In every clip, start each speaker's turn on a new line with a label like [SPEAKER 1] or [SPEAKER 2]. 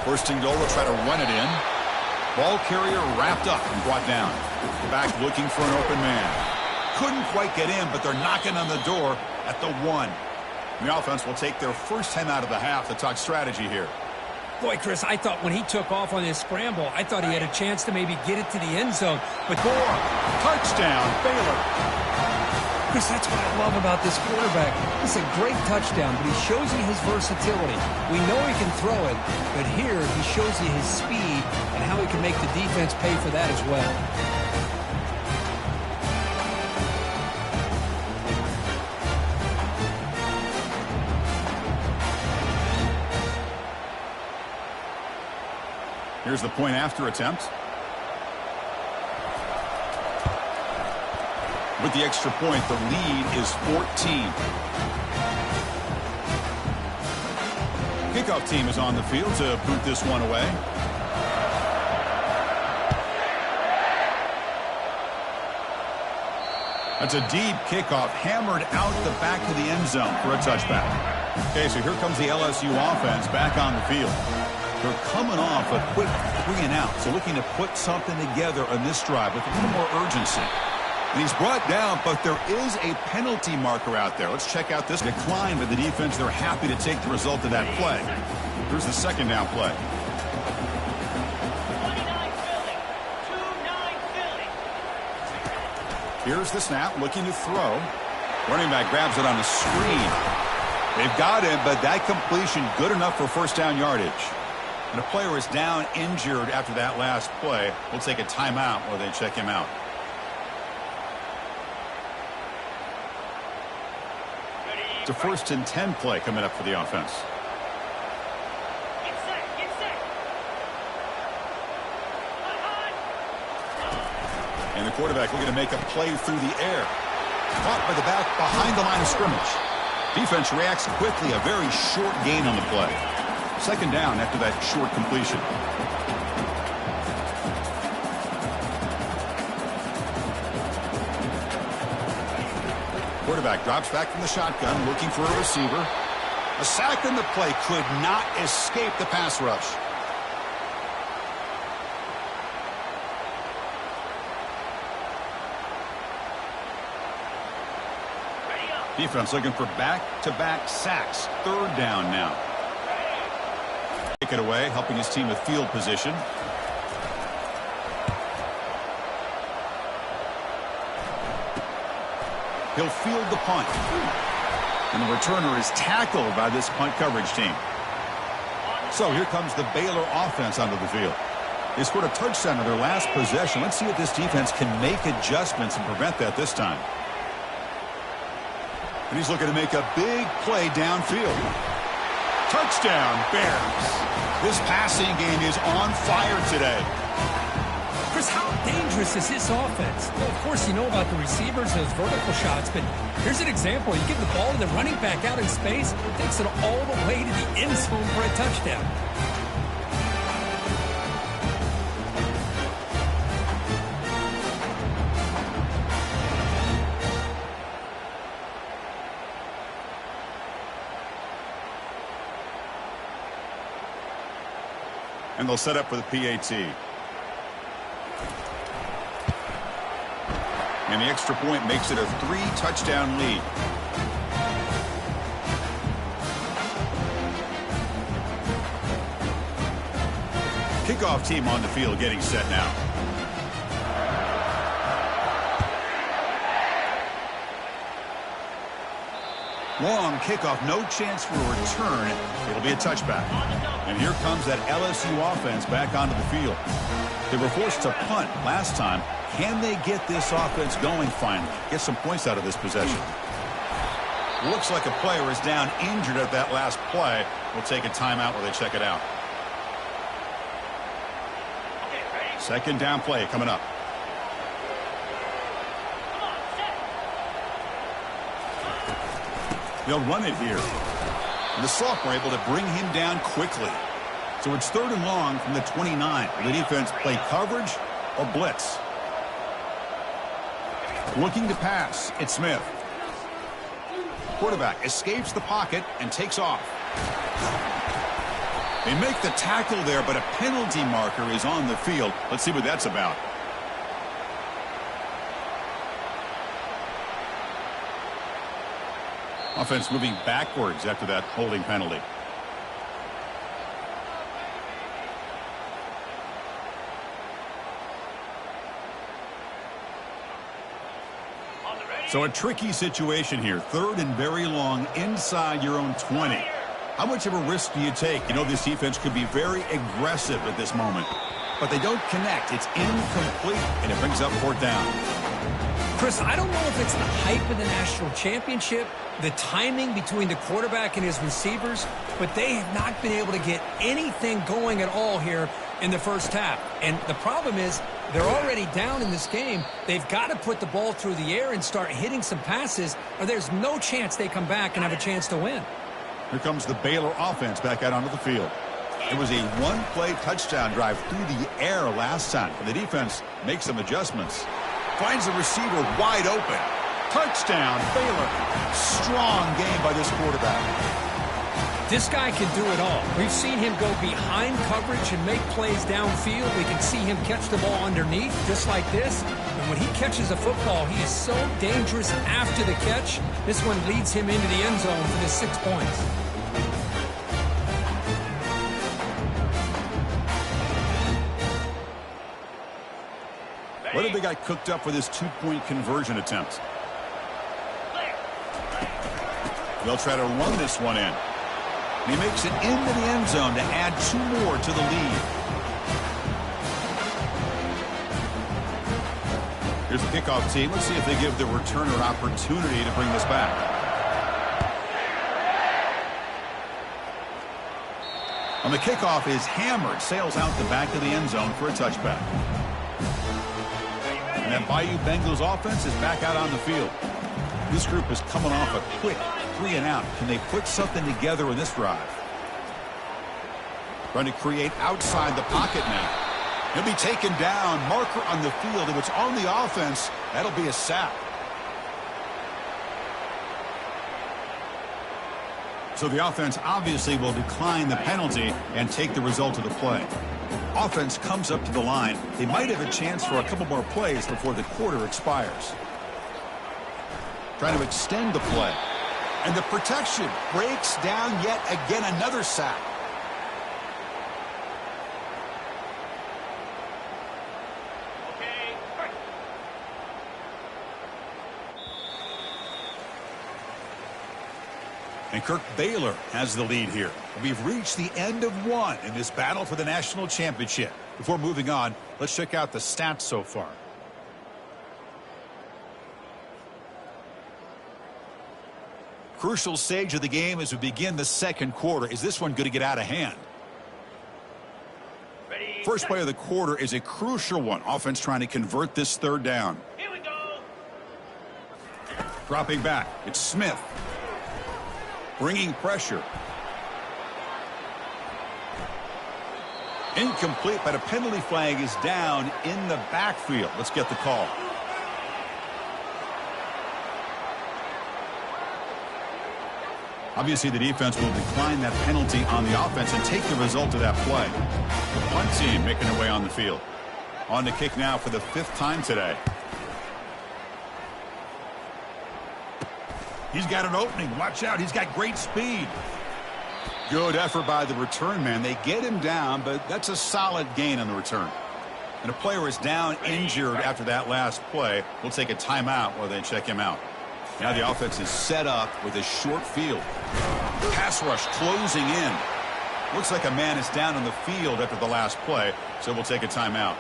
[SPEAKER 1] First and goal, will try to run it in. Ball carrier wrapped up and brought down. Back looking for an open man. Couldn't quite get in, but they're knocking on the door at the 1. The offense will take their first 10 out of the half to talk strategy here.
[SPEAKER 2] Boy, Chris, I thought when he took off on his scramble, I thought he had a chance to maybe get it to the end zone. But
[SPEAKER 1] touchdown, Baylor.
[SPEAKER 2] Chris, that's what I love about this quarterback. It's a great touchdown, but he shows you his versatility. We know he can throw it, but here he shows you his speed and how he can make the defense pay for that as well.
[SPEAKER 1] Here's the point after attempt. With the extra point, the lead is 14. Kickoff team is on the field to boot this one away. That's a deep kickoff, hammered out the back of the end zone for a touchback. Okay, so here comes the LSU offense back on the field. They're coming off a quick 3-and-out, so looking to put something together on this drive with a little more urgency. And he's brought down, but there is a penalty marker out there. Let's check out this decline by the defense. They're happy to take the result of that play. Here's the second down play. 29 Philly. 2-9 Philly. Here's the snap, looking to throw. Running back grabs it on the screen. They've got him, but that completion good enough for first down yardage. And a player is down injured after that last play. We'll take a timeout while they check him out. It's a first and 10 play coming up for the offense.
[SPEAKER 3] Get set.
[SPEAKER 1] And the quarterback looking to make a play through the air. Caught by the back behind the line of scrimmage. Defense reacts quickly. A very short gain on the play. Second down after that short completion. Quarterback drops back from the shotgun, looking for a receiver. A sack on the play, could not escape the pass rush. Defense looking for back-to-back sacks. Third down now. Take it away, helping his team with field position. He'll field the punt. And the returner is tackled by this punt coverage team. So here comes the Baylor offense onto the field. They scored a touchdown on their last possession. Let's see if this defense can make adjustments and prevent that this time. And he's looking to make a big play downfield. Touchdown, Bears. This passing game is on fire today.
[SPEAKER 2] Chris, how dangerous is this offense? Well, of course, you know about the receivers, those vertical shots, but here's an example. You give the ball to the running back out in space, takes it all the way to the end zone for a touchdown.
[SPEAKER 1] And they'll set up for the PAT. And the extra point makes it a 3-touchdown lead. Kickoff team on the field getting set now. Long kickoff, no chance for a return. It'll be a touchback. And here comes that LSU offense back onto the field. They were forced to punt last time. Can they get this offense going finally? Get some points out of this possession. Looks like a player is down injured at that last play. We'll take a timeout while they check it out. Second down play coming up. They'll run it here. And the sophomore able to bring him down quickly. So it's third and long from the 29. Will the defense play coverage or blitz? Looking to pass. It's Smith. Quarterback escapes the pocket and takes off. They make the tackle there, but a penalty marker is on the field. Let's see what that's about. Offense moving backwards after that holding penalty. So a tricky situation here. 3rd and very long inside your own 20. How much of a risk do you take? You know this defense could be very aggressive at this moment. But they don't connect. It's incomplete, and it brings up 4th down.
[SPEAKER 2] Chris, I don't know if it's the hype of the national championship, the timing between the quarterback and his receivers, but they have not been able to get anything going at all here in the first half. And the problem is they're already down in this game. They've got to put the ball through the air and start hitting some passes, or there's no chance they come back and have a chance to win.
[SPEAKER 1] Here comes the Baylor offense back out onto the field. It was a one-play touchdown drive through the air last time. And the defense makes some adjustments. Finds the receiver wide open. Touchdown, Baylor. Strong game by this quarterback.
[SPEAKER 2] This guy can do it all. We've seen him go behind coverage and make plays downfield. We can see him catch the ball underneath, just like this. And when he catches a football, he is so dangerous after the catch. This one leads him into the end zone for the 6 points.
[SPEAKER 1] What have they got cooked up for this 2-point conversion attempt? They'll try to run this one in. And he makes it into the end zone to add 2 more to the lead. Here's the kickoff team. Let's see if they give the returner opportunity to bring this back. On the kickoff is hammered. Sails out the back of the end zone for a touchback. And that Bayou Bengals offense is back out on the field. This group is coming off a quick 3 and out. Can they put something together in this drive? Trying to create outside the pocket now. He'll be taken down. Marker on the field. If it's on the offense, that'll be a sack. So the offense obviously will decline the penalty and take the result of the play. Offense comes up to the line. They might have a chance for a couple more plays before the quarter expires. Trying to extend the play. And the protection breaks down yet again, another sack. And Kirk Baylor has the lead here. We've reached the end of 1 in this battle for the national championship. Before moving on, let's check out the stats so far. Crucial stage of the game as we begin the second quarter. Is this one going to get out of hand? First play of the quarter is a crucial one. Offense trying to convert this 3rd down.
[SPEAKER 3] Here we go.
[SPEAKER 1] Dropping back. It's Smith. Bringing pressure. Incomplete, but a penalty flag is down in the backfield. Let's get the call. Obviously, the defense will decline that penalty on the offense and take the result of that play. The punt team making their way on the field. On the kick now for the 5th time today. He's got an opening. Watch out. He's got great speed. Good effort by the return man. They get him down, but that's a solid gain on the return. And a player is down injured after that last play. We'll take a timeout while they check him out. Now the offense is set up with a short field. Pass rush closing in. Looks like a man is down on the field after the last play, so we'll take a timeout.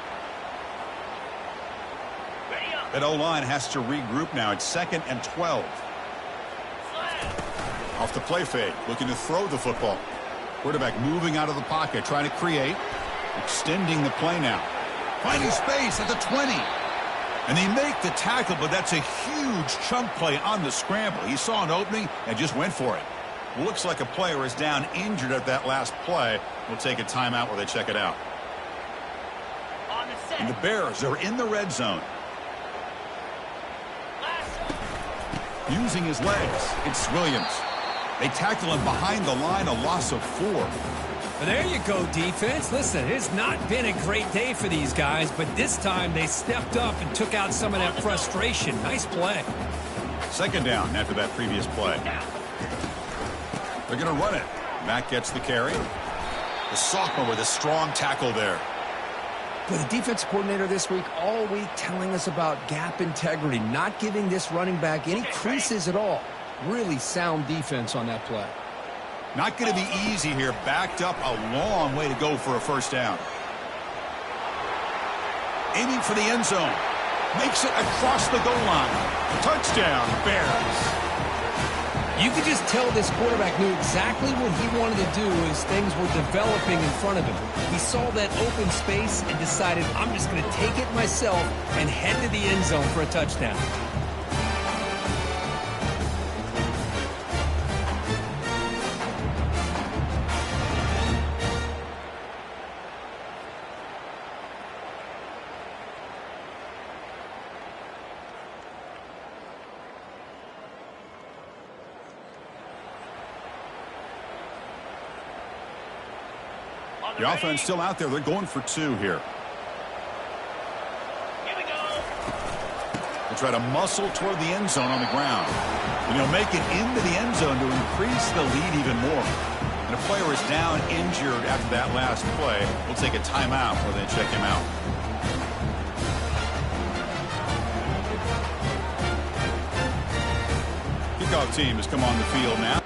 [SPEAKER 1] That O-line has to regroup now. It's 2nd and 12. Off the play fake, looking to throw the football. Quarterback moving out of the pocket, trying to create. Extending the play now. Finding space at the 20. And they make the tackle, but that's a huge chunk play on the scramble. He saw an opening and just went for it. Looks like a player is down injured at that last play. We'll take a timeout while they check it out. And the Bears are in the red zone. Using his legs, it's Williams. They tackle him behind the line, a loss of 4.
[SPEAKER 2] Well, there you go, defense. Listen, it's not been a great day for these guys, but this time they stepped up and took out some of that frustration. Nice play.
[SPEAKER 1] Second down after that previous play. They're going to run it. Mack gets the carry. The sophomore with a strong tackle there.
[SPEAKER 2] With the defense coordinator this week, all week telling us about gap integrity, not giving this running back any creases at all. Really sound defense on that play.
[SPEAKER 1] Not going to be easy here. Backed up a long way to go for a first down. Aiming for the end zone. Makes it across the goal line. Touchdown, Bears.
[SPEAKER 2] You could just tell this quarterback knew exactly what he wanted to do as things were developing in front of him. He saw that open space and decided, I'm just going to take it myself and head to the end zone for a touchdown.
[SPEAKER 1] The offense still out there. They're going for 2 here.
[SPEAKER 3] Here we go.
[SPEAKER 1] They try to muscle toward the end zone on the ground. And he'll make it into the end zone to increase the lead even more. And a player is down injured after that last play. We'll take a timeout while they check him out. Kickoff team has come on the field now.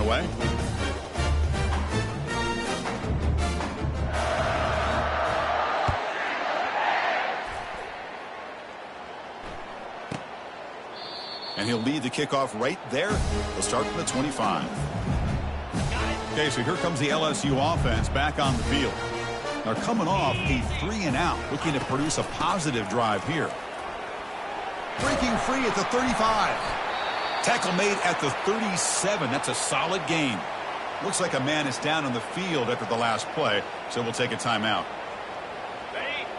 [SPEAKER 1] away. And he'll lead the kickoff right there. We'll start from the 25. Okay, so here comes the LSU offense back on the field. They're coming off a 3-and-out, looking to produce a positive drive here. Breaking free at the 35. Tackle made at the 37. That's a solid gain. Looks like a man is down on the field after the last play, so we'll take a timeout.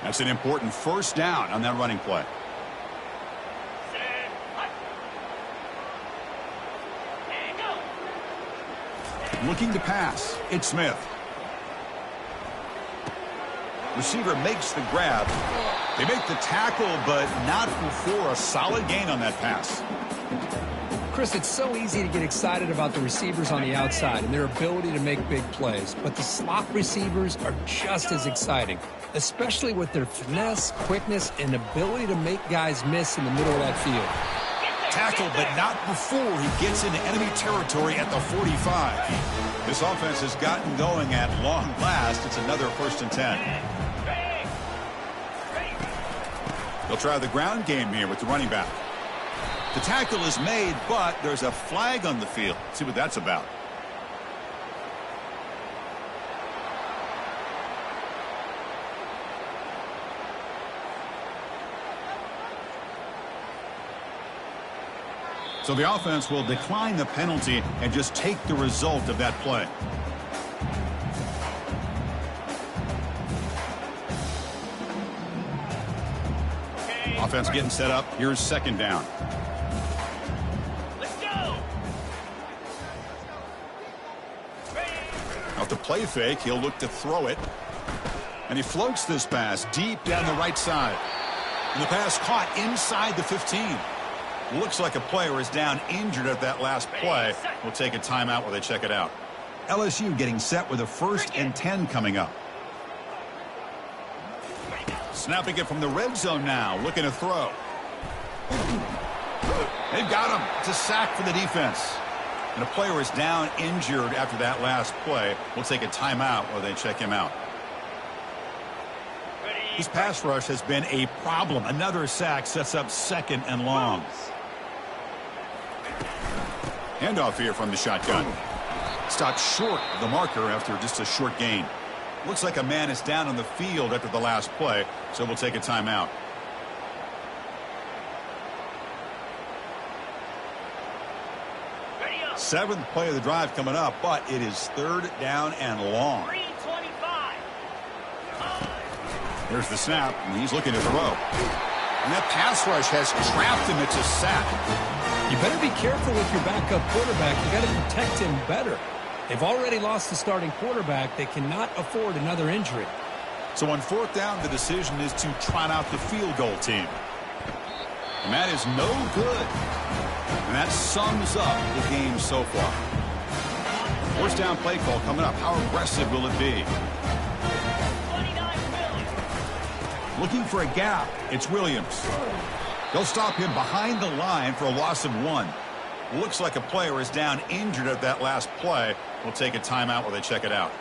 [SPEAKER 1] That's an important first down on that running play. Looking to pass. It's Smith. Receiver makes the grab. They make the tackle, but not before a solid gain on that pass.
[SPEAKER 2] Chris, it's so easy to get excited about the receivers on the outside and their ability to make big plays, but the slot receivers are just as exciting, especially with their finesse, quickness, and ability to make guys miss in the middle of that field.
[SPEAKER 1] Tackle, but not before he gets into enemy territory at the 45. This offense has gotten going at long last. It's another 1st and 10. They'll try the ground game here with the running back. The tackle is made, but there's a flag on the field. Let's see what that's about. So the offense will decline the penalty and just take the result of that play. Offense getting set up. Here's 2nd down.
[SPEAKER 3] Let's go.
[SPEAKER 1] Off the play fake, he'll look to throw it. And he floats this pass deep down the right side. And the pass caught inside the 15. Looks like a player is down injured at that last play. We'll take a timeout while they check it out. LSU getting set with a 1st and 10 coming up. Snapping it from the red zone now, looking to throw. They've got him. It's a sack for the defense. And a player is down injured after that last play. We'll take a timeout while they check him out. This pass rush has been a problem. Another sack sets up 2nd and long. Handoff here from the shotgun. Stopped short of the marker after just a short gain. Looks like a man is down on the field after the last play, so we'll take a timeout. Seventh play of the drive coming up, but it is 3rd down and long.
[SPEAKER 3] 3:25.
[SPEAKER 1] Here's the snap, and he's looking to throw. And that pass rush has trapped him. It's a sack.
[SPEAKER 2] You better be careful with your backup quarterback. You got to protect him better. They've already lost the starting quarterback. They cannot afford another injury.
[SPEAKER 1] So on 4th down, the decision is to trot out the field goal team. And that is no good. And that sums up the game so far. 1st down play call coming up. How aggressive will it be?
[SPEAKER 3] 29 Williams.
[SPEAKER 1] Looking for a gap. It's Williams. They'll stop him behind the line for a loss of 1. Looks like a player is down injured at that last play. We'll take a timeout while they check it out.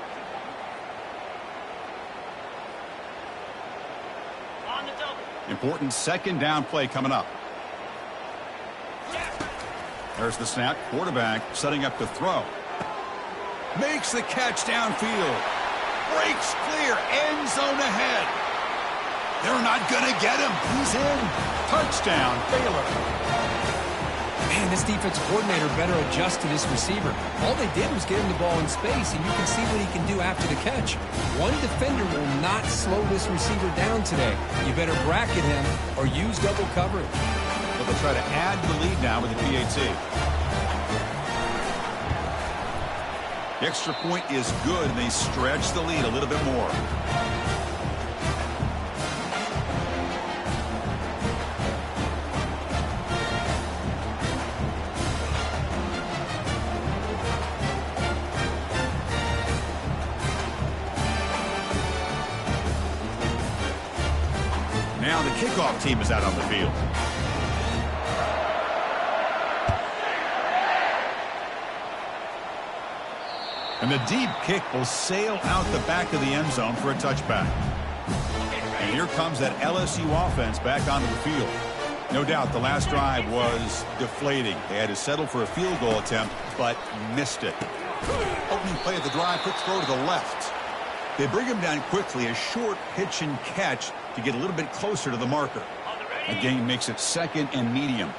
[SPEAKER 3] On the double.
[SPEAKER 1] Important 2nd down play coming up. There's the snap. Quarterback setting up to throw. Makes the catch downfield. Breaks clear. End zone ahead. They're not going to get him. He's in. Touchdown, Baylor.
[SPEAKER 2] Man, this defensive coordinator better adjust to this receiver. All they did was get him the ball in space, and you can see what he can do after the catch. One defender will not slow this receiver down today. You better bracket him or use double coverage.
[SPEAKER 1] But they'll try to add the lead now with the PAT. The extra point is good, and they stretch the lead a little bit more. Now the kickoff team is out on the field. And the deep kick will sail out the back of the end zone for a touchback. And here comes that LSU offense back onto the field. No doubt the last drive was deflating. They had to settle for a field goal attempt, but missed it. Opening play of the drive, quick throw to the left. They bring him down quickly, a short pitch and catch to get a little bit closer to the marker. Again, makes it 2nd and medium.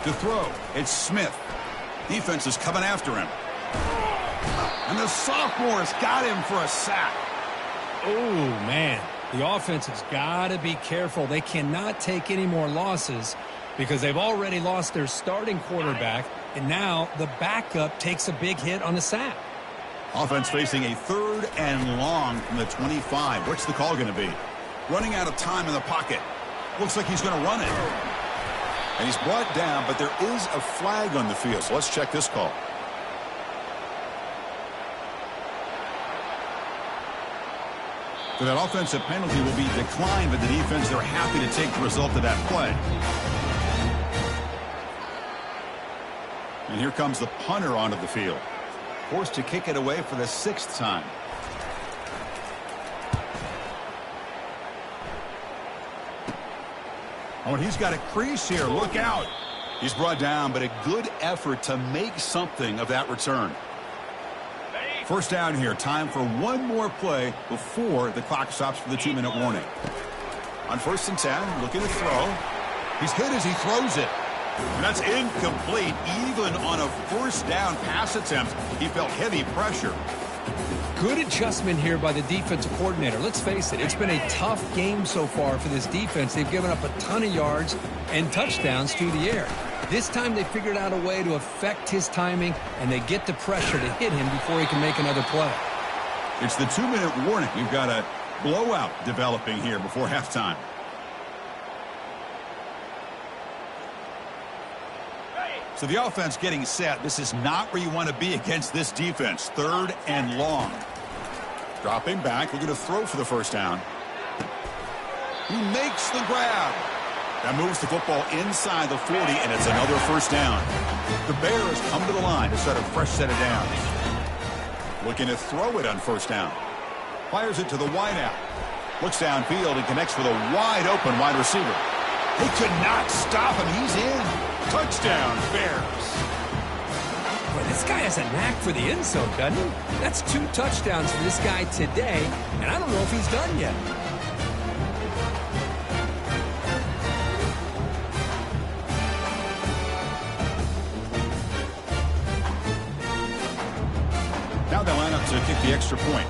[SPEAKER 1] To throw, it's Smith. Defense is coming after him. And the sophomore's got him for a sack.
[SPEAKER 2] Oh, man. The offense has got to be careful. They cannot take any more losses because they've already lost their starting quarterback, and now the backup takes a big hit on the sack.
[SPEAKER 1] Offense facing a 3rd and long from the 25. What's the call going to be? Running out of time in the pocket. Looks like he's going to run it. And he's brought down, but there is a flag on the field. So let's check this call. So that offensive penalty will be declined, but the defense, they're happy to take the result of that play. And here comes the punter onto the field. Forced to kick it away for the 6th time. Oh, and he's got a crease here. Look out. He's brought down, but a good effort to make something of that return. First down here. Time for one more play before the clock stops for the 2-minute warning. On 1st and 10, looking to throw. He's hit as he throws it. And that's incomplete. Even on a 1st down pass attempt, he felt heavy pressure.
[SPEAKER 2] Good adjustment here by the defensive coordinator. Let's face it, it's been a tough game so far for this defense. They've given up a ton of yards and touchdowns through the air. This time they figured out a way to affect his timing, and they get the pressure to hit him before he can make another play.
[SPEAKER 1] It's the 2-minute warning. We've got a blowout developing here before halftime. So the offense getting set. This is not where you want to be against this defense. 3rd and long. Dropping back. Looking to throw for the 1st down. He makes the grab. That moves the football inside the 40, and it's another 1st down. The Bears come to the line to start a fresh set of downs. Looking to throw it on 1st down. Fires it to the wideout. Looks downfield and connects with a wide-open wide receiver. They could not stop him. He's in. Touchdown, Bears.
[SPEAKER 2] Boy, this guy has a knack for the end zone, doesn't he? That's 2 touchdowns for this guy today, and I don't know if he's done yet.
[SPEAKER 1] Now they line up to kick the extra point.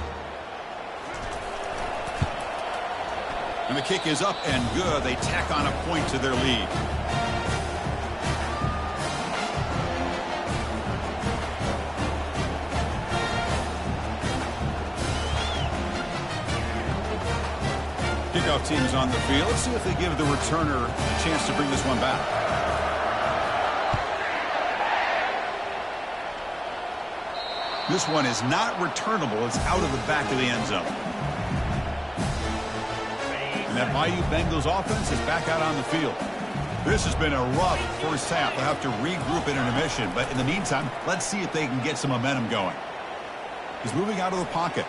[SPEAKER 1] And the kick is up and good. They tack on a point to their lead. Kickoff team is on the field. Let's see if they give the returner a chance to bring this one back. This one is not returnable. It's out of the back of the end zone. And that Bayou Bengals offense is back out on the field. This has been a rough 1st half. They'll have to regroup in intermission. But in the meantime, let's see if they can get some momentum going. He's moving out of the pocket.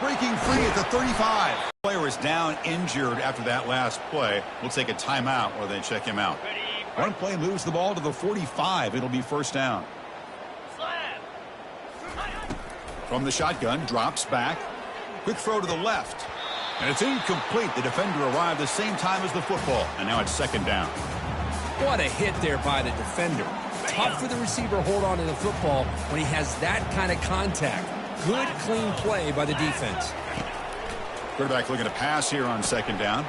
[SPEAKER 1] Breaking free at the 35. Player is down injured after that last play. We'll take a timeout while they check him out. One play moves the ball to the 45. It'll be 1st down. From the shotgun, drops back. Quick throw to the left. And it's incomplete. The defender arrived the same time as the football. And now it's 2nd down.
[SPEAKER 2] What a hit there by the defender. Tough for the receiver to hold on to the football when he has that kind of contact. Good, clean play by the defense.
[SPEAKER 1] Quarterback looking to pass here on 2nd down.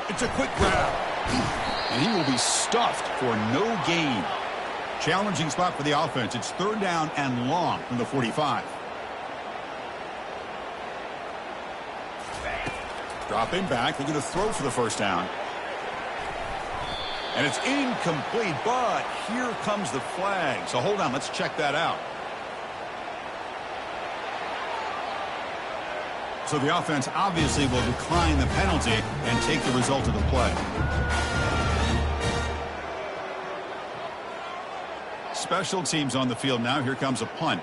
[SPEAKER 1] It's a quick grab. And he will be stuffed for no gain. Challenging spot for the offense. It's 3rd down and long from the 45. Dropping back, looking to throw for the 1st down. And it's incomplete, but here comes the flag. So hold on, let's check that out. So the offense obviously will decline the penalty and take the result of the play. Special teams on the field now. Here comes a punt.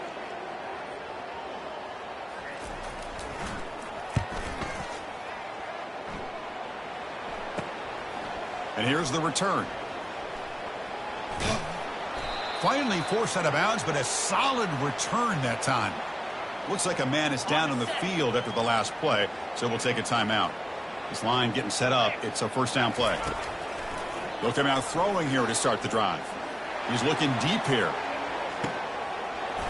[SPEAKER 1] And here's the return. Finally forced out of bounds, but a solid return that time. Looks like a man is down on the field after the last play, so we'll take a timeout. This line getting set up. It's a first down play. They'll come out throwing here to start the drive. He's looking deep here.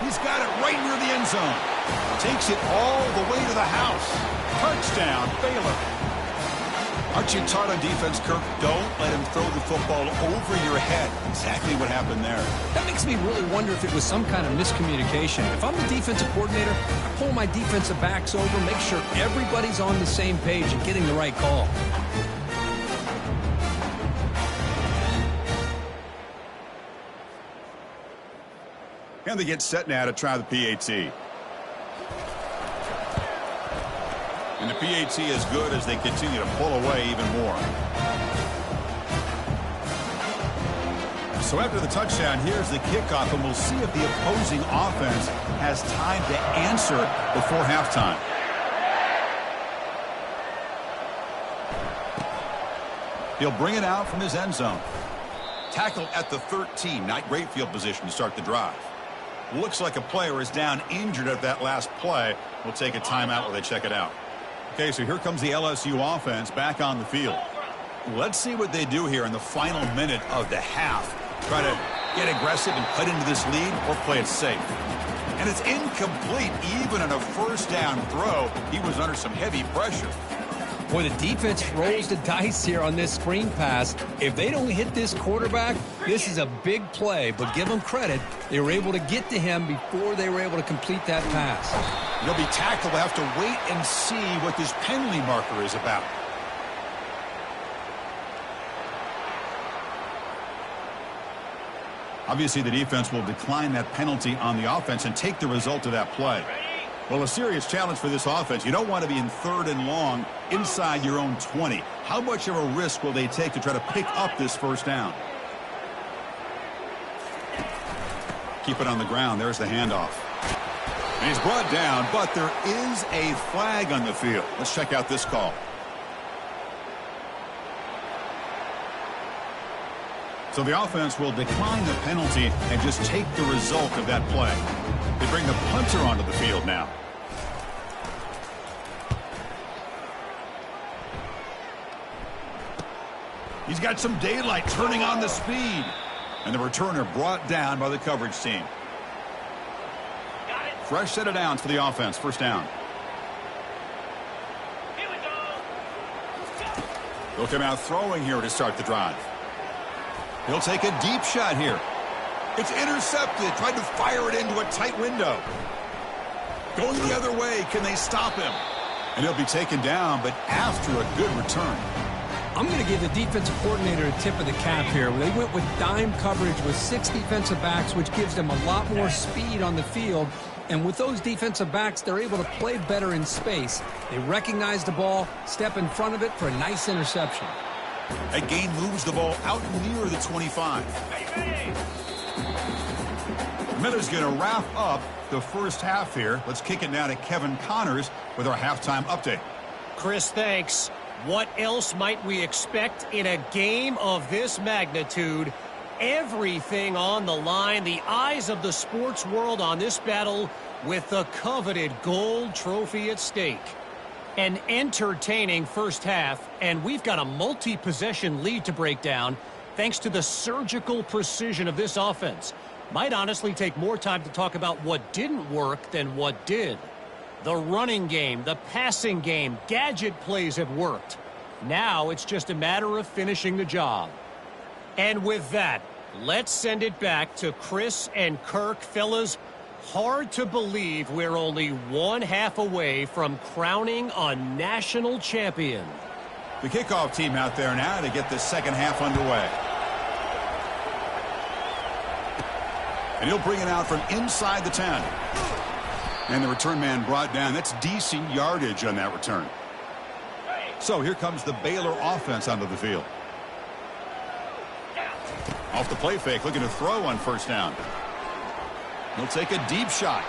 [SPEAKER 1] He's got it right near the end zone. Takes it all the way to the house. Touchdown, Baylor. Aren't you taught on defense, Kirk? Don't let him throw the football over your head. Exactly what happened there.
[SPEAKER 2] That makes me really wonder if it was some kind of miscommunication. If I'm the defensive coordinator, I pull my defensive backs over, make sure everybody's on the same page and getting the right call.
[SPEAKER 1] And they get set now to try the PAT. And the PAT is good as they continue to pull away even more. So after the touchdown, here's the kickoff, and we'll see if the opposing offense has time to answer before halftime. He'll bring it out from his end zone. Tackle at the 13. Not great field position to start the drive. Looks like a player is down injured at that last play. We'll take a timeout while they check it out. Okay, so here comes the LSU offense back on the field. Let's see what they do here in the final minute of the half. Try to get aggressive and cut into this lead or play it safe. And it's incomplete. Even on a first down throw, he was under some heavy pressure.
[SPEAKER 2] Boy, the defense rolls the dice here on this screen pass. If they don't hit this quarterback, this is a big play. But give them credit, they were able to get to him before they were able to complete that pass.
[SPEAKER 1] He'll be tackled. We'll have to wait and see what this penalty marker is about. Obviously, the defense will decline that penalty on the offense and take the result of that play. Well, a serious challenge for this offense. You don't want to be in 3rd and long inside your own 20. How much of a risk will they take to try to pick up this first down? Keep it on the ground. There's the handoff. And he's brought down, but there is a flag on the field. Let's check out this call. So the offense will decline the penalty and just take the result of that play. They bring the punter onto the field now. He's got some daylight, turning on the speed. And the returner brought down by the coverage team. Fresh set of downs for the offense. First down.
[SPEAKER 3] Here we go.
[SPEAKER 1] They'll come out throwing here to start the drive. He'll take a deep shot here. It's intercepted. Tried to fire it into a tight window. Going the other way. Can they stop him? And he'll be taken down, but after a good return.
[SPEAKER 2] I'm going to give the defensive coordinator a tip of the cap here. They went with dime coverage with 6 defensive backs, which gives them a lot more speed on the field. And with those defensive backs, they're able to play better in space. They recognize the ball, step in front of it for a nice interception.
[SPEAKER 1] That gain moves the ball out near the 25. Miller's going to wrap up the first half here. Let's kick it now to Kevin Connors with our halftime update.
[SPEAKER 4] Chris, thanks. What else might we expect in a game of this magnitude? Everything on the line, the eyes of the sports world on this battle with the coveted gold trophy at stake. An entertaining first half, and we've got a multi-possession lead to break down thanks to the surgical precision of this offense. Might honestly take more time to talk about what didn't work than what did. The running game, the passing game, gadget plays have worked. Now it's just a matter of finishing the job. And with that, let's send it back to Chris and Kirk. Fellas, hard to believe we're only one half away from crowning a national champion.
[SPEAKER 1] The kickoff team out there now to get the second half underway. And he'll bring it out from inside the 10. And the return man brought down. That's decent yardage on that return. So here comes the Baylor offense onto the field. Off the play fake, looking to throw on first down. He'll take a deep shot.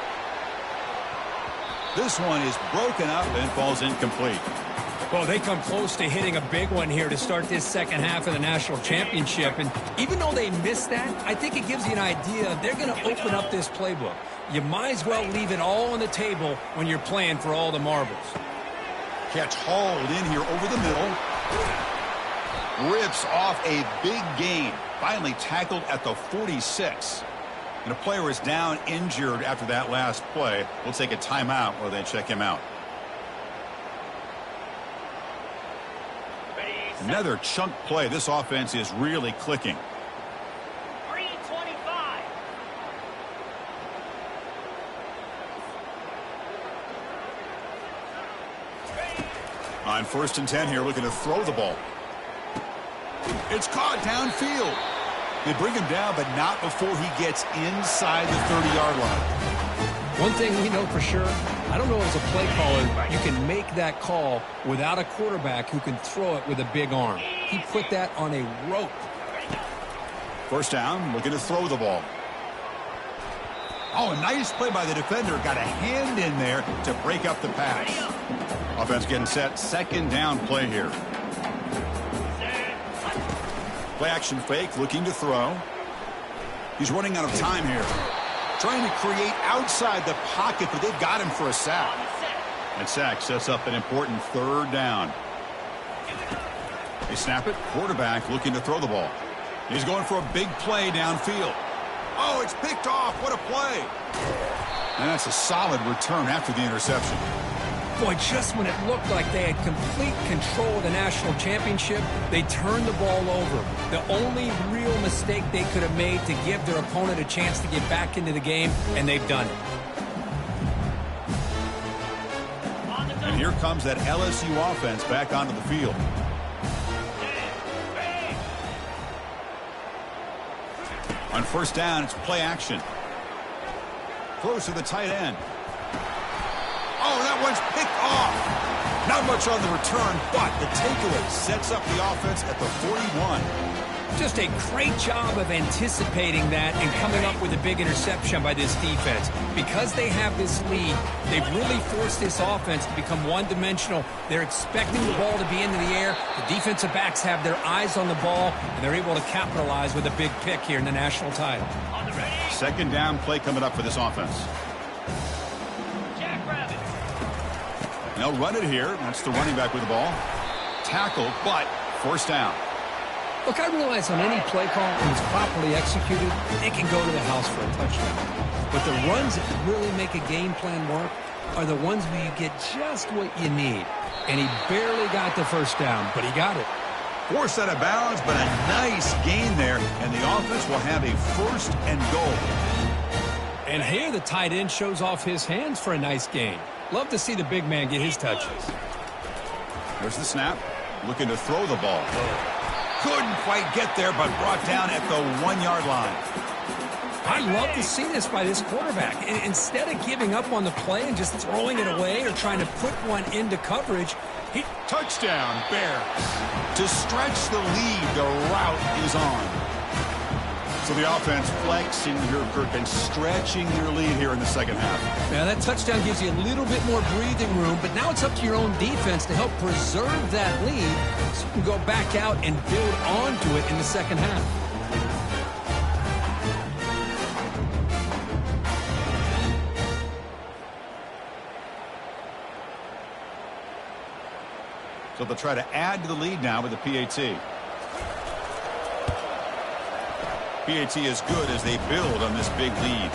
[SPEAKER 1] This one is broken up and falls incomplete.
[SPEAKER 2] Well, they come close to hitting a big one here to start this second half of the national championship. And even though they missed that, I think it gives you an idea they're going to open up this playbook. You might as well leave it all on the table when you're playing for all the marbles.
[SPEAKER 1] Catch hauled in here over the middle. Rips off a big gain. Finally tackled at the 46. And a player is down injured after that last play. We'll take a timeout while they check him out. Another chunk play. This offense is really clicking.
[SPEAKER 3] 3:25.
[SPEAKER 1] On 1st and 10 here, looking to throw the ball. It's caught downfield. They bring him down, but not before he gets inside the 30-yard line.
[SPEAKER 2] One thing we know for sure, I don't know as a play caller, you can make that call without a quarterback who can throw it with a big arm. He put that on a rope.
[SPEAKER 1] 1st down, looking to throw the ball. Oh, a nice play by the defender. Got a hand in there to break up the pass. Offense getting set. 2nd down play here. Play action fake, looking to throw. He's running out of time here. Trying to create outside the pocket, but they've got him for a sack. And sack sets up an important 3rd down. They snap it. Quarterback looking to throw the ball. He's going for a big play downfield. Oh, it's picked off. What a play. And that's a solid return after the interception.
[SPEAKER 2] Boy, just when it looked like they had complete control of the national championship, they turned the ball over. The only real mistake they could have made to give their opponent a chance to get back into the game, and they've done it.
[SPEAKER 1] And here comes that LSU offense back onto the field. On 1st down, it's play action. Close to the tight end. Oh, that one's picked off. Not much on the return, but the takeaway sets up the offense at the 41.
[SPEAKER 2] Just a great job of anticipating that and coming up with a big interception by this defense. Because they have this lead, they've really forced this offense to become one-dimensional. They're expecting the ball to be into the air. The defensive backs have their eyes on the ball, and they're able to capitalize with a big pick here in the national title.
[SPEAKER 1] 2nd down play coming up for this offense. They'll run it here. That's the running back with the ball. Tackled, but 1st down.
[SPEAKER 2] Look, I realize on any play call, when it's properly executed, it can go to the house for a touchdown. But the runs that really make a game plan work are the ones where you get just what you need. And he barely got the 1st down, but he got it.
[SPEAKER 1] Forced out of bounds, but a nice gain there. And the offense will have a 1st and goal.
[SPEAKER 2] And here the tight end shows off his hands for a nice gain. Love to see the big man get his touches.
[SPEAKER 1] There's the snap. Looking to throw the ball. Couldn't quite get there, but brought down at the 1-yard line.
[SPEAKER 2] I love to see this by this quarterback. And instead of giving up on the play and just throwing it away or trying to put one into coverage, he...
[SPEAKER 1] Touchdown, Bears. To stretch the lead, the route is on. So the offense flexing here, Kirk, and stretching their lead here in the 2nd half.
[SPEAKER 2] Now that touchdown gives you a little bit more breathing room, but now it's up to your own defense to help preserve that lead so you can go back out and build onto it in the 2nd half.
[SPEAKER 1] So they'll try to add to the lead now with the PAT. PAT is good as they build on this big lead.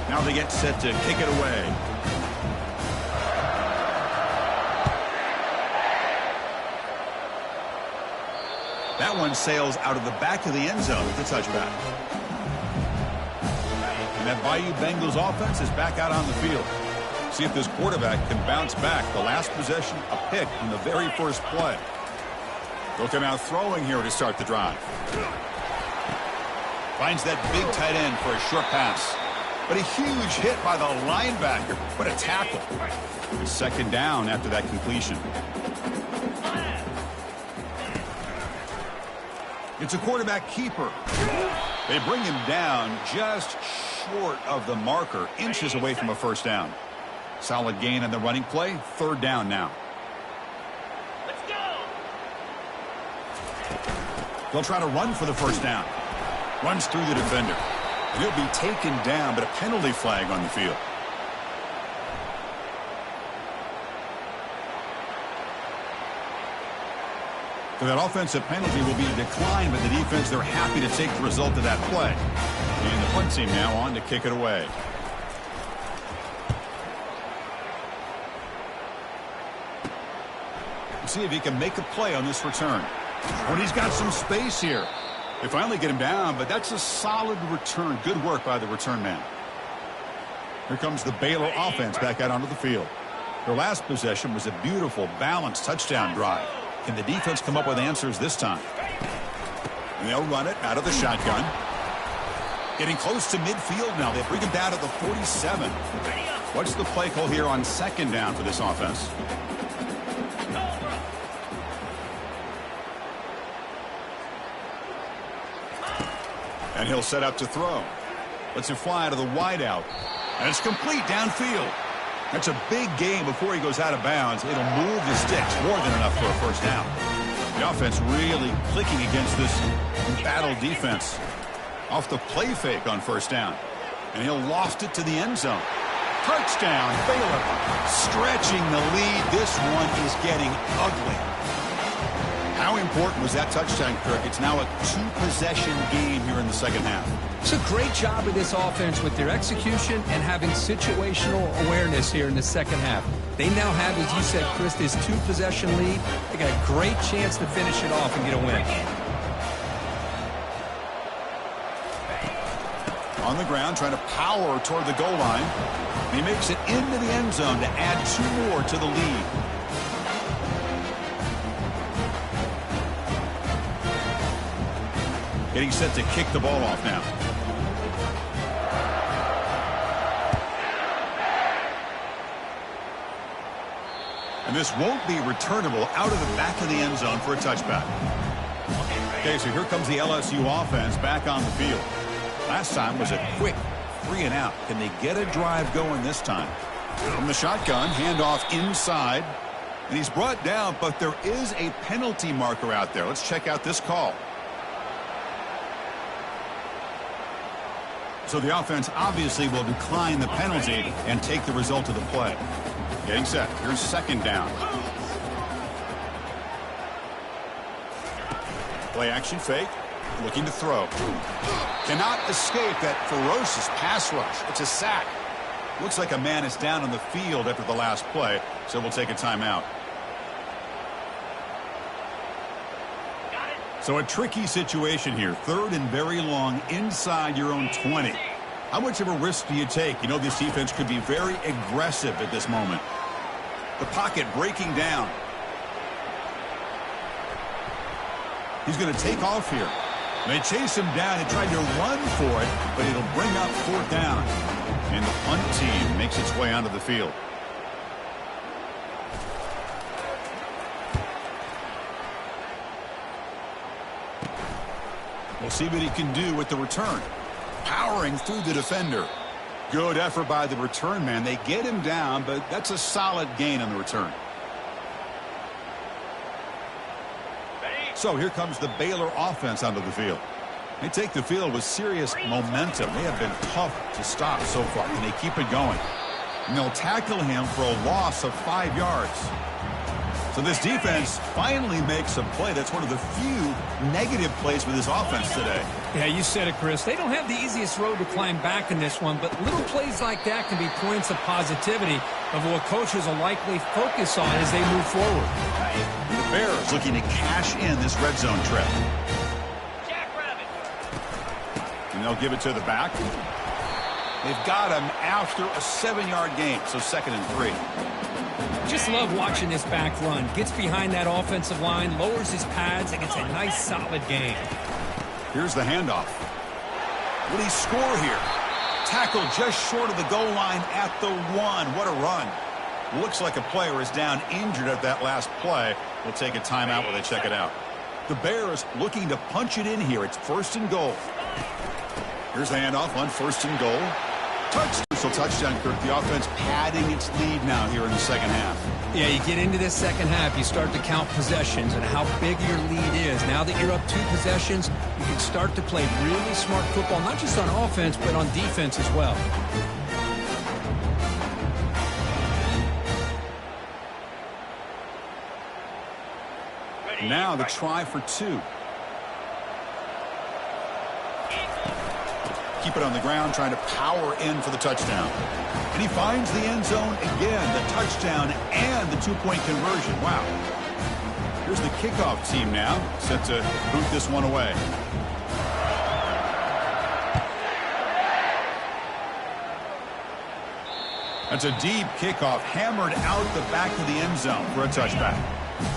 [SPEAKER 1] Now they get set to kick it away. That one sails out of the back of the end zone with the touchback. And that Bayou Bengals offense is back out on the field. See if this quarterback can bounce back. The last possession, a pick on the very 1st play. They'll come out throwing here to start the drive. Finds that big tight end for a short pass. But a huge hit by the linebacker. What a tackle. 2nd down after that completion. It's a quarterback keeper. They bring him down just short of the marker, inches away from a first down. Solid gain on the running play. Third down now.
[SPEAKER 3] Let's go.
[SPEAKER 1] They'll try to run for the first down. Runs through the defender. And he'll be taken down, but a penalty flag on the field. So that offensive penalty will be declined, but the defense, they're happy to take the result of that play. And the punt team now on to kick it away. See if he can make a play on this return. When he's got some space here. They finally get him down, but that's a solid return. Good work by the return man. Here comes the Baylor offense back out onto the field. Their last possession was a beautiful, balanced touchdown drive. Can the defense come up with answers this time? And they'll run it out of the shotgun. Getting close to midfield now. They bring him down to the 47. What's the play call here on second down for this offense? And he'll set up to throw. Lets it fly to the wideout. And it's complete downfield. That's a big gain before he goes out of bounds. It'll move the sticks more than enough for a first down. The offense really clicking against this embattled defense. Off the play fake on first down. And he'll loft it to the end zone. Touchdown, Baylor. Stretching the lead. This one is getting ugly. How important was that touchdown, Kirk? It's now a two-possession game here in the second half.
[SPEAKER 2] It's a great job of this offense with their execution and having situational awareness here in the second half. They now have, as you said, Chris, this two-possession lead. They got a great chance to finish it off and get a win.
[SPEAKER 1] On the ground, trying to power toward the goal line. He makes it into the end zone to add two more to the lead. Getting set to kick the ball off now. And this won't be returnable out of the back of the end zone for a touchback. Okay, so here comes the LSU offense back on the field. Last time was a quick 3-and-out. Can they get a drive going this time? From the shotgun, handoff inside. And he's brought down, but there is a penalty marker out there. Let's check out this call. So the offense obviously will decline the penalty and take the result of the play. Getting set. Here's second down. Play action fake. Looking to throw. Cannot escape that ferocious pass rush. It's a sack. Looks like a man is down on the field after the last play, so we'll take a timeout. So a tricky situation here. Third and very long inside your own 20. How much of a risk do you take? You know this defense could be very aggressive at this moment. The pocket breaking down. He's going to take off here. They chase him down and try to run for it, but it'll bring up fourth down. And the punt team makes its way onto the field. We'll see what he can do with the return. Powering through the defender. Good effort by the return man. They get him down, but that's a solid gain on the return. So here comes the Baylor offense onto the field. They take the field with serious momentum. They have been tough to stop so far. Can they keep it going? And they'll tackle him for a loss of 5 yards. So this defense finally makes a play. That's one of the few negative plays with this offense today.
[SPEAKER 2] Yeah, you said it, Chris. They don't have the easiest road to climb back in this one, but little plays like that can be points of positivity of what coaches will likely focus on as they move forward.
[SPEAKER 1] The Bears looking to cash in this red zone trip. And they'll give it to the back. They've got him after a 7-yard gain, so 2nd and 3.
[SPEAKER 2] Just love watching this back run. Gets behind that offensive line, lowers his pads, and gets a nice solid gain.
[SPEAKER 1] Here's the handoff. Will he score here? Tackle just short of the goal line at the 1. What a run. Looks like a player is down injured at that last play. We'll take a timeout while they check it out. The Bears looking to punch it in here. It's 1st and goal. Here's the handoff on 1st and goal. Touchdown, Kirk. The offense padding its lead now here in the second half.
[SPEAKER 2] Yeah, you get into this second half, you start to count possessions and how big your lead is. Now that you're up 2 possessions, you can start to play really smart football, not just on offense, but on defense as well.
[SPEAKER 1] Now the try for 2. Keep it on the ground, trying to power in for the touchdown. And he finds the end zone again, the touchdown and the 2-point conversion. Wow. Here's the kickoff team now, set to boot this one away. That's a deep kickoff, hammered out the back of the end zone for a touchback.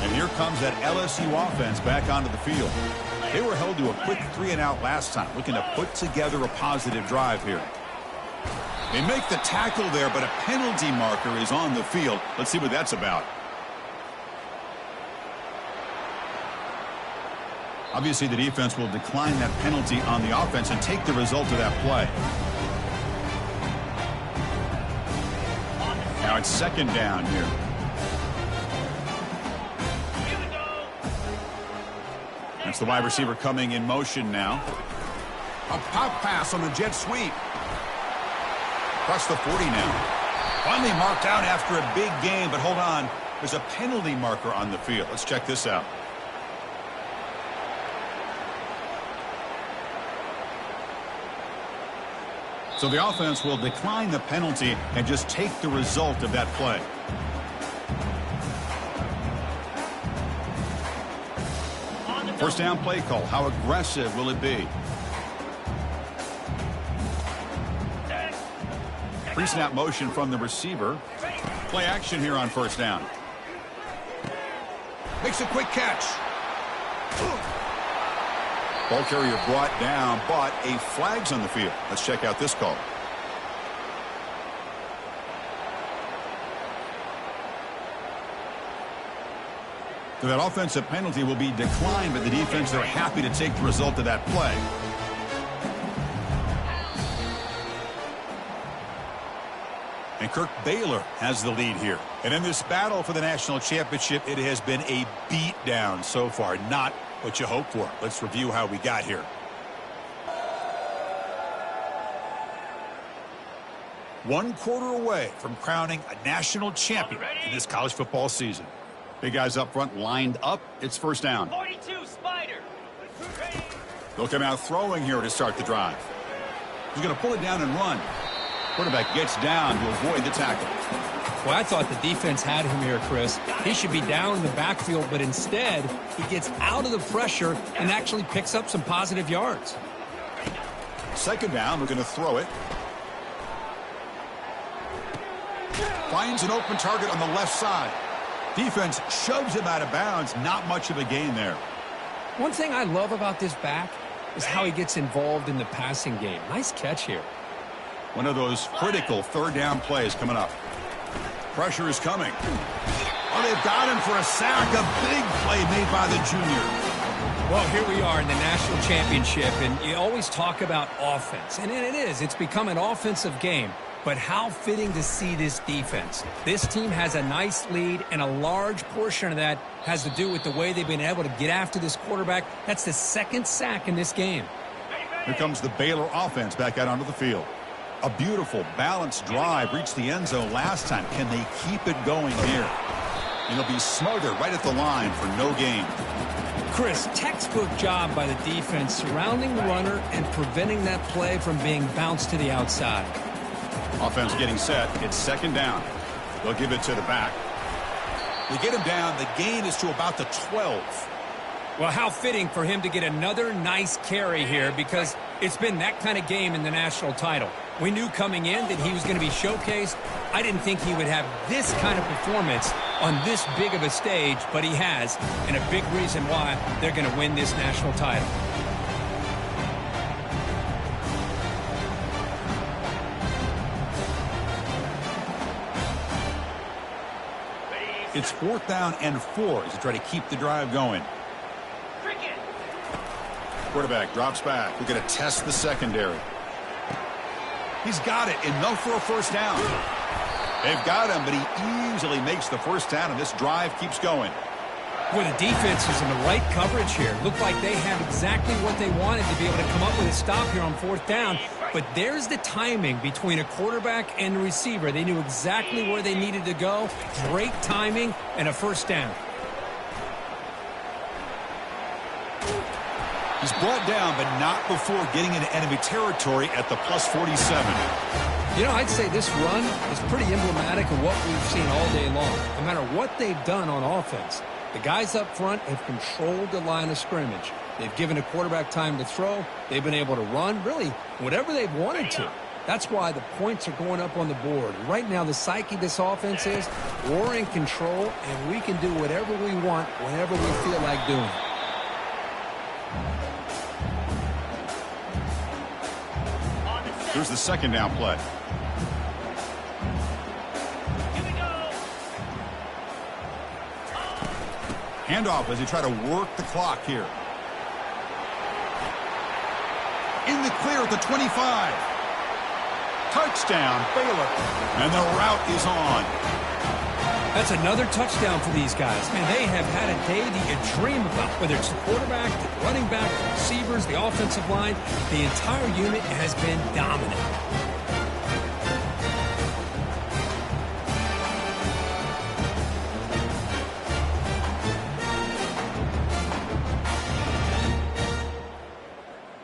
[SPEAKER 1] And here comes that LSU offense back onto the field. They were held to a quick 3-and-out last time, looking to put together a positive drive here. They make the tackle there, but a penalty marker is on the field. Let's see what that's about. Obviously, the defense will decline that penalty on the offense and take the result of that play. Now it's 2nd down here. That's the wide receiver coming in motion now. A pop pass on the jet sweep. Across the 40 now. Finally marked out after a big game, but hold on. There's a penalty marker on the field. Let's check this out. So the offense will decline the penalty and just take the result of that play. First down play call. How aggressive will it be? Pre-snap motion from the receiver. Play action here on 1st down. Makes a quick catch. Ball carrier brought down, but a flag's on the field. Let's check out this call. So that offensive penalty will be declined, but the defense, they're happy to take the result of that play. And Kirk Baylor has the lead here. And in this battle for the national championship, it has been a beatdown so far. Not what you hope for. Let's review how we got here. One quarter away from crowning a national champion in this college football season. Big guys up front lined up. It's 1st down.
[SPEAKER 3] 42, Spider.
[SPEAKER 1] They'll come out throwing here to start the drive. He's going to pull it down and run. Quarterback gets down to avoid the tackle.
[SPEAKER 2] Well, I thought the defense had him here, Chris. He should be down in the backfield, but instead he gets out of the pressure and actually picks up some positive yards.
[SPEAKER 1] 2nd down, we're going to throw it. Finds an open target on the left side. Defense shoves him out of bounds. Not much of a gain there.
[SPEAKER 2] One thing I love about this back is how he gets involved in the passing game. Nice catch here.
[SPEAKER 1] One of those critical 3rd down plays coming up. Pressure is coming. Oh, they've got him for a sack. A big play made by the junior.
[SPEAKER 2] Well, here we are in the national championship, and you always talk about offense. And it is. It's become an offensive game. But how fitting to see this defense. This team has a nice lead, and a large portion of that has to do with the way they've been able to get after this quarterback. That's the 2nd sack in this game.
[SPEAKER 1] Here comes the Baylor offense back out onto the field. A beautiful, balanced drive reached the end zone last time. Can they keep it going here? And they'll be smothered right at the line for no gain.
[SPEAKER 2] Chris, textbook job by the defense surrounding the runner and preventing that play from being bounced to the outside.
[SPEAKER 1] Offense getting set. It's 2nd down. They'll give it to the back. They get him down. The gain is to about the 12.
[SPEAKER 2] Well, how fitting for him to get another nice carry here, because it's been that kind of game in the national title. We knew coming in that he was going to be showcased. I didn't think he would have this kind of performance on this big of a stage, but he has, and a big reason why they're going to win this national title.
[SPEAKER 1] It's 4th down and 4 as they try to keep the drive going.
[SPEAKER 3] Cricket.
[SPEAKER 1] Quarterback drops back. We're going to test the secondary. He's got it. Enough for a first down. They've got him, but he easily makes the first down, and this drive keeps going.
[SPEAKER 2] Boy, the defense is in the right coverage here. Looked like they have exactly what they wanted to be able to come up with a stop here on fourth down. But there's the timing between a quarterback and a receiver. They knew exactly where they needed to go. Great timing and a first down.
[SPEAKER 1] He's brought down, but not before getting into enemy territory at the +47.
[SPEAKER 2] You know, I'd say this run is pretty emblematic of what we've seen all day long. No matter what they've done on offense, the guys up front have controlled the line of scrimmage. They've given a quarterback time to throw. They've been able to run, really, whatever they've wanted to. That's why the points are going up on the board. Right now, the psyche of this offense is we're in control, and we can do whatever we want whenever we feel like doing it.
[SPEAKER 1] Here's the second down play. Handoff as he try to work the clock here. In the clear at the 25. Touchdown, Baylor. And the route is on.
[SPEAKER 2] That's another touchdown for these guys. Man, they have had a day that you dream about, whether it's the quarterback, the running back, the receivers, the offensive line. The entire unit has been dominant.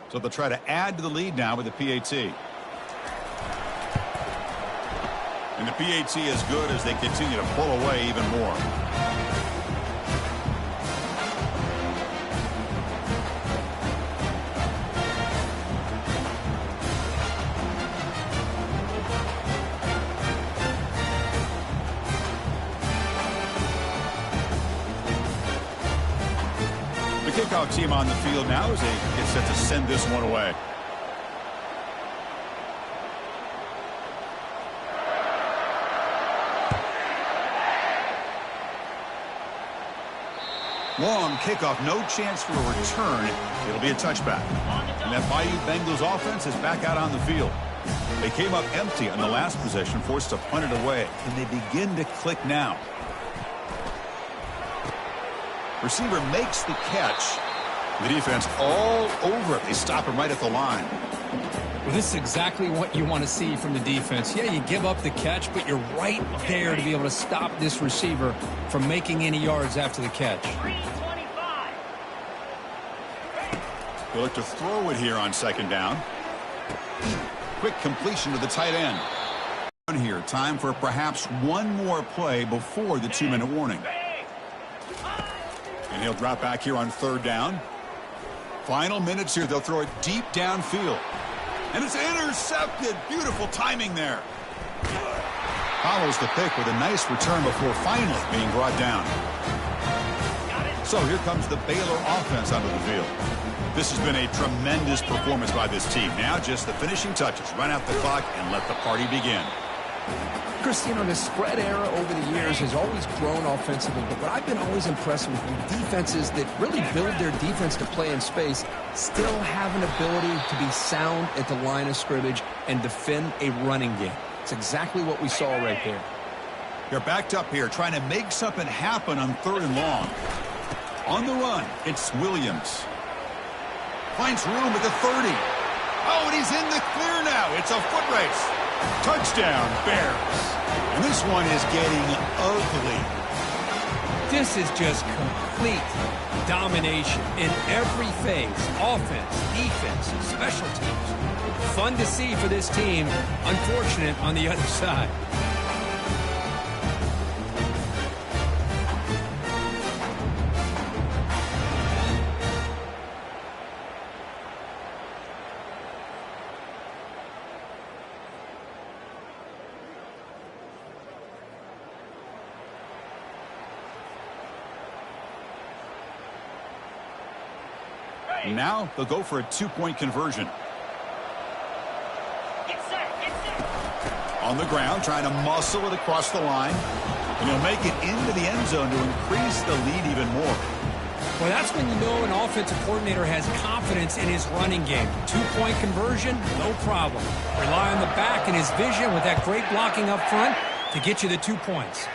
[SPEAKER 1] So they'll try to add to the lead now with the PAT. And the PAT is good as they continue to pull away even more. The kickoff team on the field now as they get set to send this one away. Long kickoff, no chance for a return. It'll be a touchback. And that Bayou Bengals offense is back out on the field. They came up empty on the last possession, forced to punt it away. And they begin to click now. Receiver makes the catch. The defense all over it. They stop him right at the line.
[SPEAKER 2] Well, this is exactly what you want to see from the defense. Yeah, you give up the catch, but you're right there to be able to stop this receiver from making any yards after the catch.
[SPEAKER 1] They'll look to throw it here on second down. Quick completion to the tight end. Here, time for perhaps one more play before the 2-minute warning. And he'll drop back here on third down. Final minutes here. They'll throw it deep downfield. And it's intercepted. Beautiful timing there. Follows the pick with a nice return before finally being brought down. So here comes the Baylor offense onto the field. This has been a tremendous performance by this team. Now just the finishing touches. Run out the clock and let the party begin.
[SPEAKER 2] Chris, you know, the spread era over the years has always grown offensively, but what I've been always impressed with defenses that really build their defense to play in space still have an ability to be sound at the line of scrimmage and defend a running game. It's exactly what we saw right there.
[SPEAKER 1] They're backed up here trying to make something happen on third and long. On the run, it's Williams. Finds room at the 30. Oh, and he's in the clear now. It's a foot race. Touchdown, Bears. And this one is getting ugly.
[SPEAKER 2] This is just complete domination in every phase. Offense, defense, special teams. Fun to see for this team. Unfortunate on the other side.
[SPEAKER 1] Now they'll go for a two-point conversion. On the ground, trying to muscle it across the line. And he'll make it into the end zone to increase the lead even more.
[SPEAKER 2] Well, that's when you know an offensive coordinator has confidence in his running game. Two-point conversion, no problem. Rely on the back and his vision with that great blocking up front to get you the 2 points.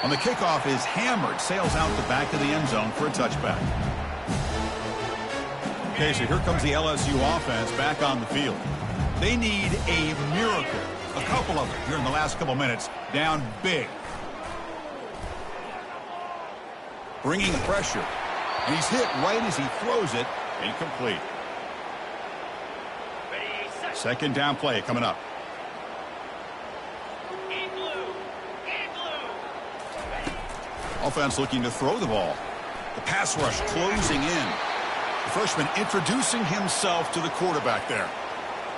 [SPEAKER 1] On the kickoff is hammered, sails out the back of the end zone for a touchback. Okay, so here comes the LSU offense back on the field. They need a miracle. A couple of them here in the last couple minutes, down big. Bringing pressure. And he's hit right as he throws it. Incomplete. Second down play coming up. Offense looking to throw the ball. The pass rush closing in. The freshman introducing himself to the quarterback there.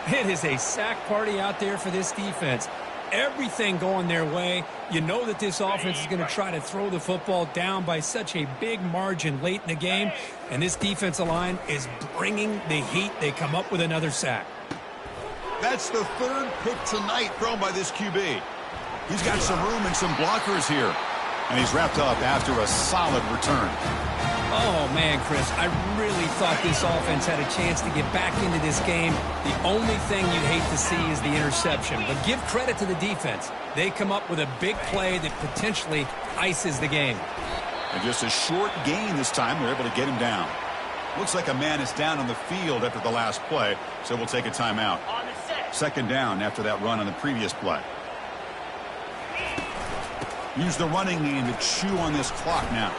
[SPEAKER 2] It is a sack party out there for this defense. Everything going their way. You know that this offense is going to try to throw the football down by such a big margin late in the game. And this defensive line is bringing the heat. They come up with another sack.
[SPEAKER 1] That's the third pick tonight thrown by this QB. He's got some room and some blockers here. And he's wrapped up after a solid return.
[SPEAKER 2] Oh, man, Chris, I really thought this offense had a chance to get back into this game. The only thing you'd hate to see is the interception. But give credit to the defense. They come up with a big play that potentially ices the game.
[SPEAKER 1] And just a short gain this time. They're able to get him down. Looks like a man is down on the field after the last play, so we'll take a timeout. Second down after that run on the previous play. Use the running game to chew on this clock now.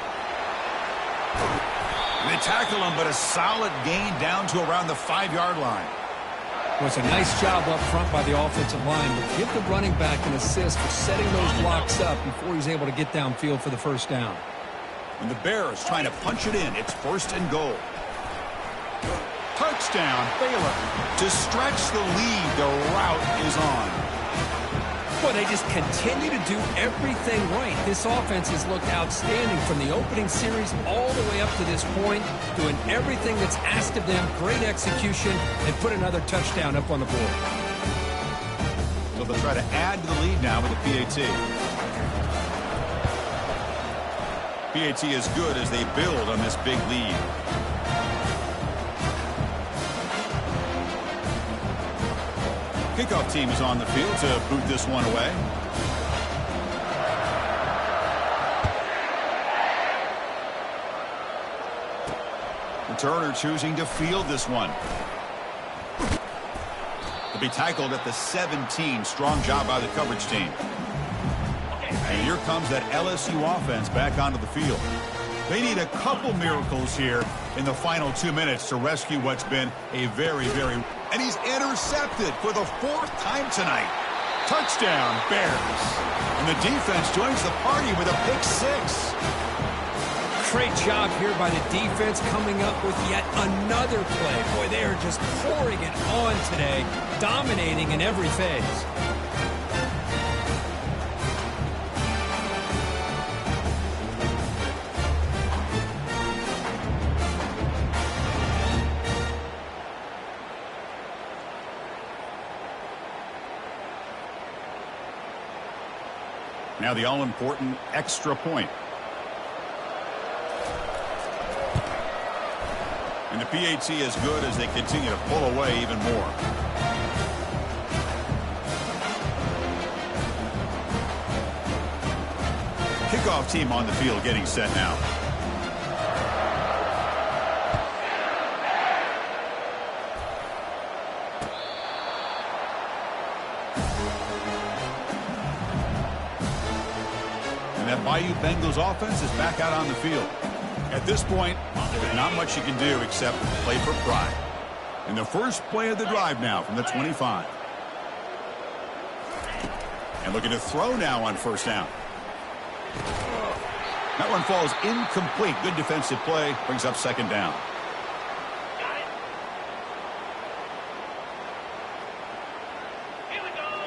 [SPEAKER 1] They tackle him, but a solid gain down to around the 5-yard line.
[SPEAKER 2] Well, it's a nice job up front by the offensive line, but give the running back an assist for setting those blocks up before he's able to get downfield for the first down.
[SPEAKER 1] And the Bears trying to punch it in. It's 1st and goal. Touchdown, Baylor. To stretch the lead, the route is on.
[SPEAKER 2] Well, they just continue to do everything right. This offense has looked outstanding from the opening series all the way up to this point, doing everything that's asked of them, great execution, and put another touchdown up on the board.
[SPEAKER 1] So they'll try to add to the lead now with the PAT. PAT is good as they build on this big lead. Kickoff team is on the field to boot this one away. Returner choosing to field this one. To be tackled at the 17. Strong job by the coverage team. And here comes that LSU offense back onto the field. They need a couple miracles here in the final 2 minutes to rescue what's been a very, very... And he's intercepted for the 4th time tonight. Touchdown, Bears. And the defense joins the party with a pick 6.
[SPEAKER 2] Great job here by the defense coming up with yet another play. Boy, they are just pouring it on today, dominating in every phase.
[SPEAKER 1] Now the all-important extra point. And the PAT is good as they continue to pull away even more. Kickoff team on the field getting set now. Bayou Bengals offense is back out on the field. At this point, there's not much you can do except play for pride. And the first play of the drive now from the 25. And looking to throw now on 1st down. That one falls incomplete. Good defensive play. Brings up 2nd down.
[SPEAKER 3] Here we go.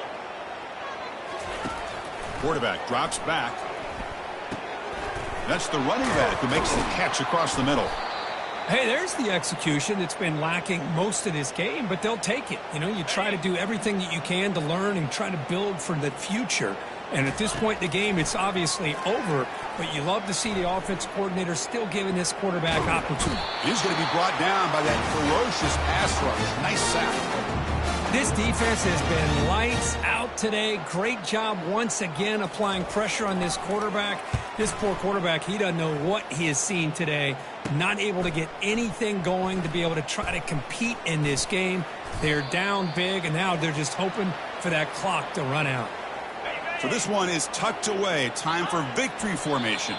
[SPEAKER 1] Quarterback drops back. That's the running back who makes the catch across the middle.
[SPEAKER 2] Hey, there's the execution that's been lacking most of this game, but they'll take it. You know, you try to do everything that you can to learn and try to build for the future. And at this point in the game, it's obviously over, but you love to see the offense coordinator still giving this quarterback opportunity.
[SPEAKER 1] He's going to be brought down by that ferocious pass rush. Nice sack.
[SPEAKER 2] This defense has been lights out today. Great job once again applying pressure on this quarterback. This poor quarterback, he doesn't know what he has seen today. Not able to get anything going to be able to try to compete in this game. They're down big, and now they're just hoping for that clock to run out.
[SPEAKER 1] So this one is tucked away. Time for victory formation.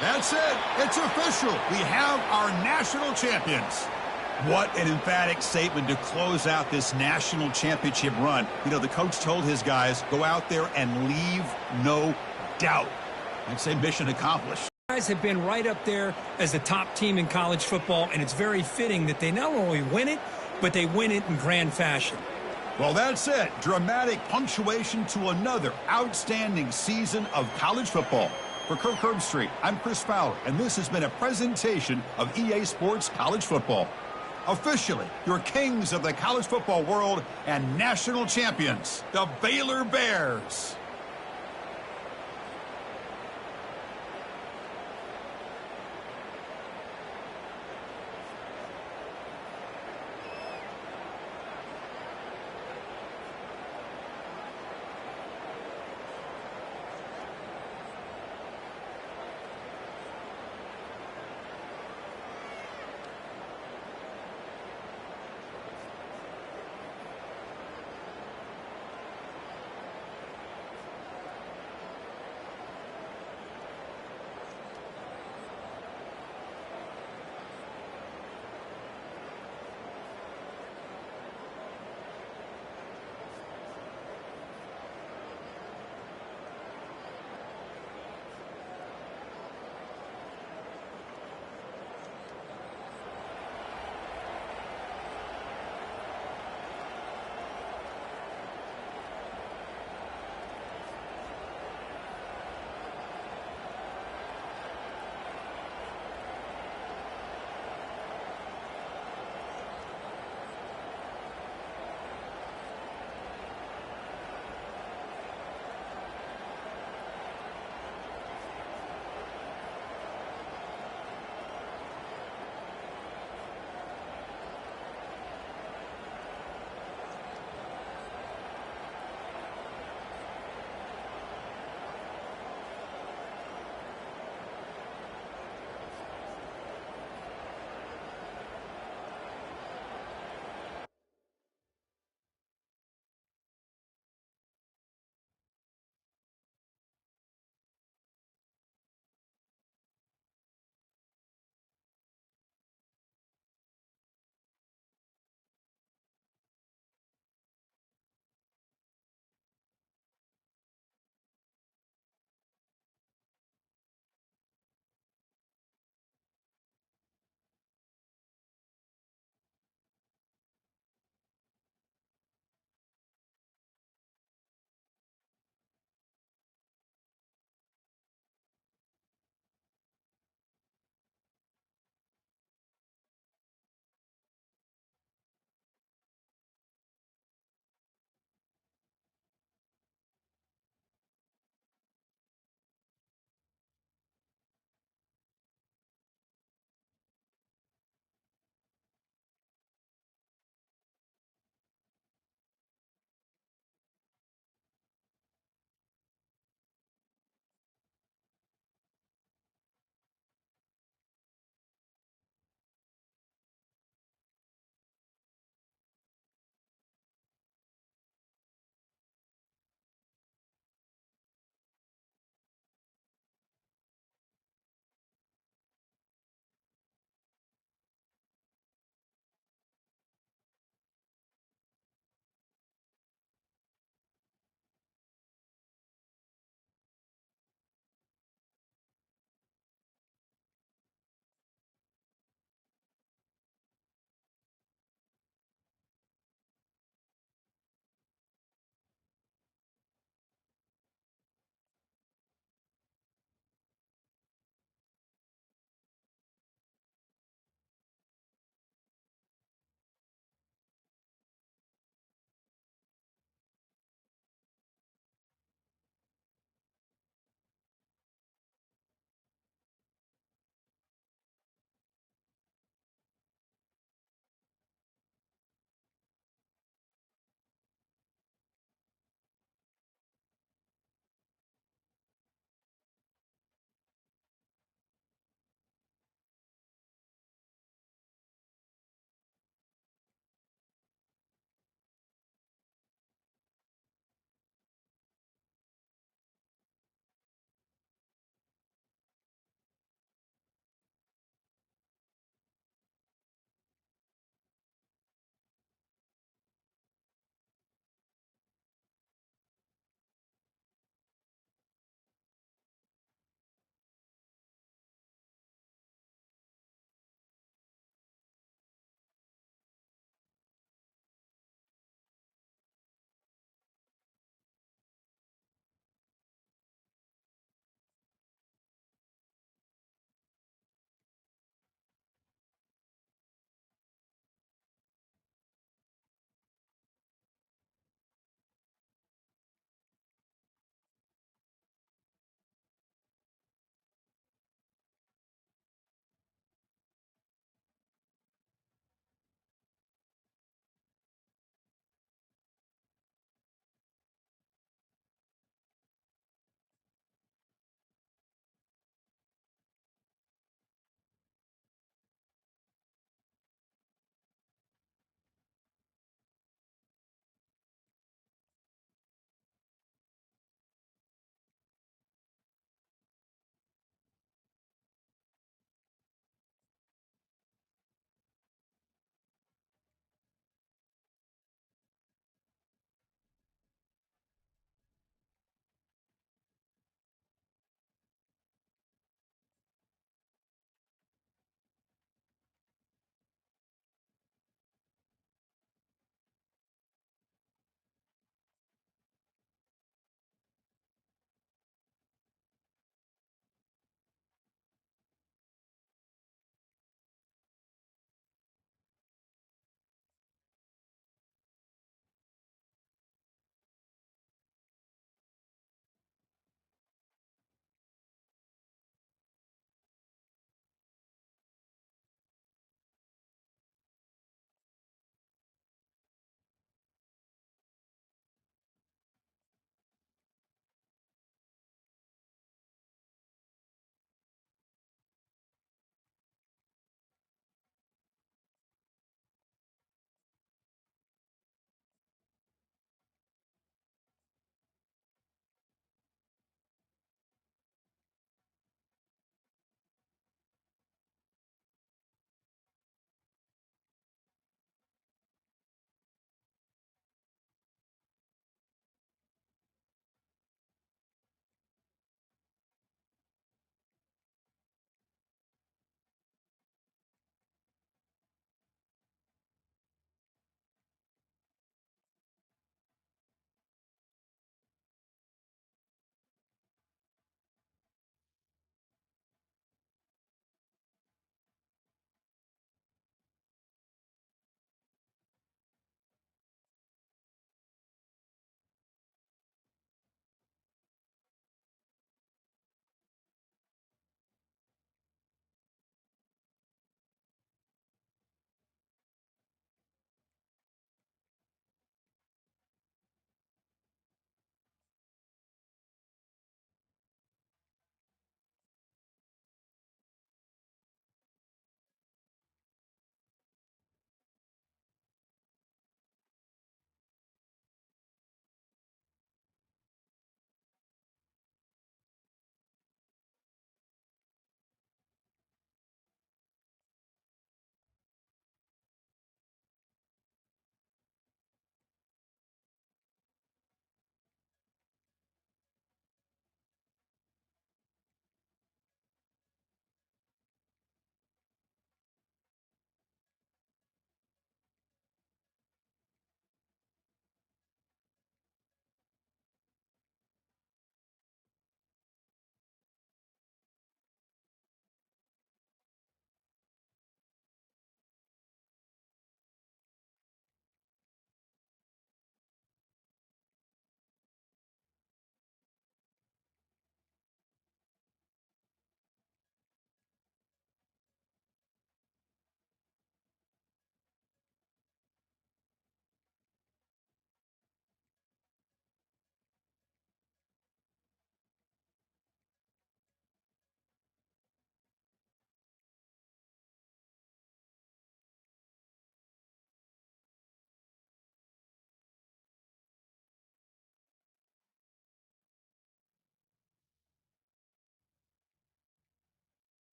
[SPEAKER 1] That's it. It's official. We have our national champions. What an emphatic statement to close out this national championship run. You know, the coach told his guys, go out there and leave no doubt. I'd say mission accomplished.
[SPEAKER 2] Guys have been right up there as the top team in college football, and it's very fitting that they not only win it, but they win it in grand fashion.
[SPEAKER 1] Well, that's it. Dramatic punctuation to another outstanding season of college football. For Kirk Herbstreit, I'm Chris Fowler, and this has been a presentation of EA Sports College Football. Officially, your kings of the college football world and national champions, the Baylor Bears.